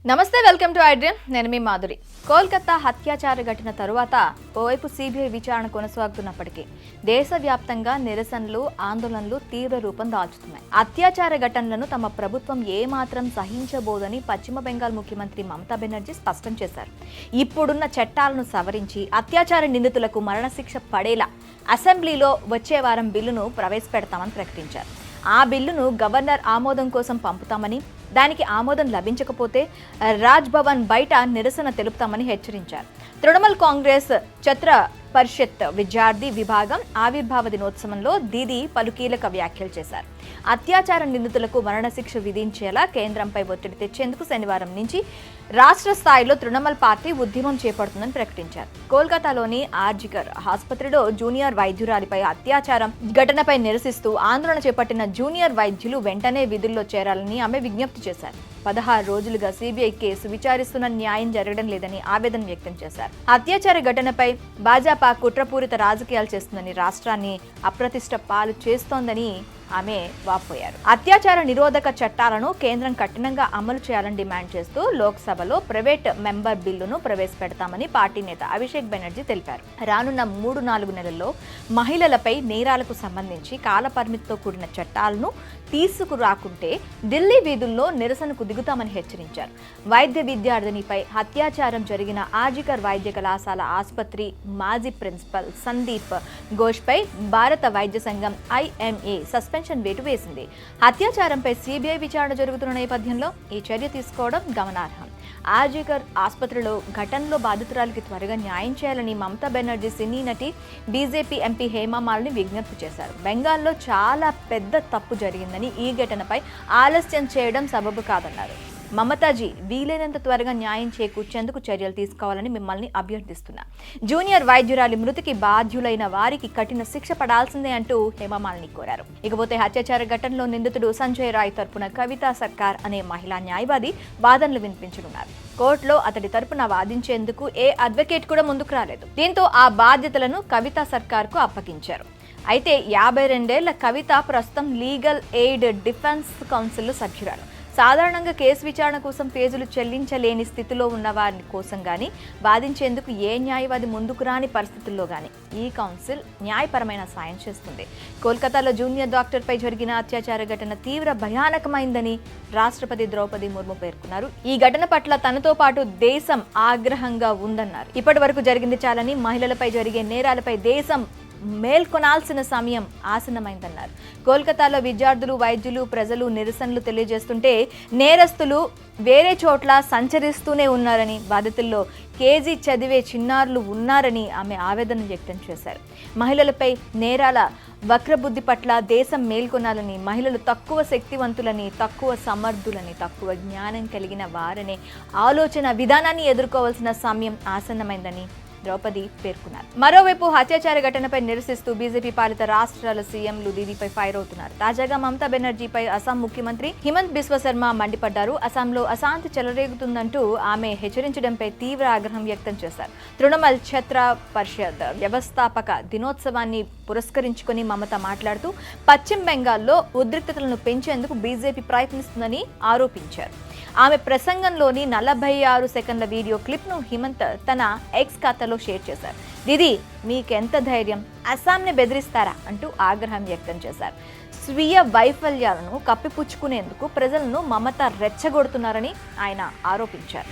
నమస్తే, welcome to iDream. నేను మీ మాధురి. కోల్కతా హత్యాచార ఘటన తరువాత ఓవైపు సిబిఐ విచారణ కొనసాగుతున్నప్పటికీ దేశవ్యాప్తంగా నిరసనలు, ఆందోళనలు తీవ్ర రూపం దాల్చుతున్నాయి. అత్యాచార ఘటనలను తమ ప్రభుత్వం ఏమాత్రం సహించబోదని పశ్చిమ బెంగాల్ ముఖ్యమంత్రి మమతా బెనర్జీ స్పష్టం చేశారు. ఇప్పుడున్న చట్టాలను సవరించి అత్యాచార నిందితులకు మరణశిక్ష పడేలా అసెంబ్లీలో వచ్చే వారం బిల్లును ప్రవేశపెడతామని ప్రకటించారు. ఆ బిల్లును గవర్నర్ ఆమోదం కోసం పంపుతామని, దానికి ఆమోదం లభించకపోతే రాజ్ భవన్ బయట నిరసన తెలుపుతామని హెచ్చరించారు. తృణమూల్ కాంగ్రెస్ ఛత్ర పరిషత్ విద్యార్థి విభాగం ఆవిర్భావ దినోత్సవంలో దీదీ పలు కీలక వ్యాఖ్యలు చేశారు. అత్యాచార నిందితులకు మరణశిక్ష విధించేలా కేంద్రంపై ఒత్తిడి తెచ్చేందుకు శనివారం నుంచి రాష్ట్ర స్థాయిలో తృణమూల్ పార్టీ ఉద్యమం చేపడుతుందని ప్రకటించారు. కోల్కతాలోని ఆర్జికర్ ఆసుపత్రిలో జూనియర్ వైద్యురాలిపై అత్యాచారం ఘటనపై నిరసిస్తూ ఆందోళన చేపట్టిన జూనియర్ వైద్యులు వెంటనే విధుల్లో చేరాలని ఆమె విజ్ఞప్తి చేశారు. 16 రోజులుగా సిబిఐ కేసు విచారిస్తున్న న్యాయం జరగడం లేదని ఆవేదన వ్యక్తం చేశారు. అత్యాచార ఘటనపై భాజపా కుట్రపూరిత రాజకీయాలు చేస్తుందని, రాష్ట్రాన్ని అప్రతిష్ట పాలు చేస్తోందని ఆమె వాపోయారు. అత్యాచార నిరోధక చట్టాలను కేంద్రం కఠినంగా అమలు చేయాలని డిమాండ్ చేస్తూ లోక్సభలో ప్రైవేట్ మెంబర్ బిల్లును ప్రవేశపెడతామని పార్టీ నేత అభిషేక్ బెనర్జీ తెలిపారు. రానున్న 3-4 నెలల్లో మహిళలపై నేరాలకు సంబంధించి కాలపరిమితితో కూడిన చట్టాలను తీసుకురాకుంటే ఢిల్లీ వీధుల్లో నిరసనకు దిగుతామని హెచ్చరించారు. వైద్య విద్యార్థినిపై అత్యాచారం జరిగిన ఆర్జికర్ వైద్య కళాశాల ఆసుపత్రి మాజీ ప్రిన్సిపల్ సందీప్ ఘోష్పై భారత వైద్య సంఘం IMA సస్పెన్షన్ వేటు వేసింది. అత్యాచారంపై సిబిఐ విచారణ జరుగుతున్న నేపథ్యంలో ఈ చర్య తీసుకోవడం గమనార్హం. ఆర్జికర్ ఆసుపత్రిలో ఘటనలో బాధితురాలికి త్వరగా న్యాయం చేయాలని మమతా బెనర్జీ సినీ నటి, బీజేపీ ఎంపీ హేమామాలిని విజ్ఞప్తి చేశారు. బెంగాల్లో చాలా పెద్ద తప్పు జరిగిందని, ఈ ఘటనపై ఆలస్యం చేయడం సబబు కాదన్నారు. మమతాజీ, వీలైనంత త్వరగా న్యాయం చేకూర్చేందుకు చర్యలు తీసుకోవాలని మిమ్మల్ని అభ్యర్థిస్తున్నా. జూనియర్ వైద్యురాలి మృతికి బాధ్యులైన వారికి కఠిన శిక్ష పడాల్సిందే అంటూ హేమమాలిని కోరారు. ఇకపోతే అత్యాచార ఘటనలో నిందితుడు సంజయ్ రాయ్ తరపున కవితా సర్కార్ అనే మహిళా న్యాయవాది వాదనలు వినిపించనున్నారు. కోర్టులో అతడి తరపున వాదించేందుకు ఏ అడ్వకేట్ కూడా ముందుకు రాలేదు. దీంతో ఆ బాధ్యతలను కవితా సర్కార్ కు అప్పగించారు. అయితే 52 ఏళ్ల కవిత ప్రస్తుతం లీగల్ ఎయిడ్ డిఫెన్స్ కౌన్సిల్ సభ్యురాలు. సాధారణంగా కేసు విచారణ కోసం ఫీజులు చెల్లించలేని స్థితిలో ఉన్న వారి కోసం గానీ, వాదించేందుకు ఏ న్యాయవాది ముందుకు రాని పరిస్థితుల్లో గానీ ఈ కౌన్సిల్ న్యాయపరమైన సాయం చేస్తుంది. కోల్కతాలో జూనియర్ డాక్టర్పై జరిగిన అత్యాచార ఘటన తీవ్ర భయానకమైందని రాష్ట్రపతి ద్రౌపది ముర్ము పేర్కొన్నారు. ఈ ఘటన పట్ల తనతో పాటు దేశం ఆగ్రహంగా ఉందన్నారు. ఇప్పటి వరకు జరిగింది చాలని, మహిళలపై జరిగే నేరాలపై దేశం మేల్కొనాల్సిన సమయం ఆసన్నమైందన్నారు. కోల్కతాలో విద్యార్థులు, వైద్యులు, ప్రజలు నిరసనలు తెలియజేస్తుంటే నేరస్తులు వేరే చోట్ల సంచరిస్తూనే ఉన్నారని, బాధితుల్లో కేజీ చదివే చిన్నారులు ఉన్నారని ఆమె ఆవేదన వ్యక్తం చేశారు. మహిళలపై నేరాల వక్రబుద్ధి పట్ల దేశం మేల్కొనాలని, మహిళలు తక్కువ శక్తివంతులని, తక్కువ సమర్థులని, తక్కువ జ్ఞానం కలిగిన వారనే ఆలోచన విధానాన్ని ఎదుర్కోవాల్సిన సమయం ఆసన్నమైందని ద్రౌపది పేర్కొన్నారు. మరోవైపు అత్యాచార ఘటనపై నిరసిస్తూ బీజేపీ పాలిత రాష్ట్రాల సీఎంలు దీదీపై ఫైర్ అవుతున్నారు. తాజాగా మమతా బెనర్జీపై అస్సాం ముఖ్యమంత్రి హిమంత్ బిశ్వ శర్మ మండిపడ్డారు. అస్సాంలో అశాంతి చెలరేగుతుందంటూ ఆమె హెచ్చరించడంపై తీవ్ర ఆగ్రహం వ్యక్తం చేశారు. తృణమూల్ ఛత్ర పరిషత్ వ్యవస్థాపక దినోత్సవాన్ని పురస్కరించుకుని మమత మాట్లాడుతూ పశ్చిమ బెంగాల్లో ఉద్రిక్తతలను పెంచేందుకు బీజేపీ ప్రయత్నిస్తుందని ఆరోపించారు. ఆమె ప్రసంగంలోని 46 సెకండ్ల వీడియో క్లిప్ను హిమంత్ తన ఎక్స్ ఖాతాలో షేర్ చేశారు. దీదీ, మీకెంత ధైర్యం, అస్సాంని బెదిరిస్తారా అంటూ ఆగ్రహం వ్యక్తం చేశారు. స్వీయ వైఫల్యాలను కప్పిపుచ్చుకునేందుకు ప్రజలను మమత రెచ్చగొడుతున్నారని ఆయన ఆరోపించారు.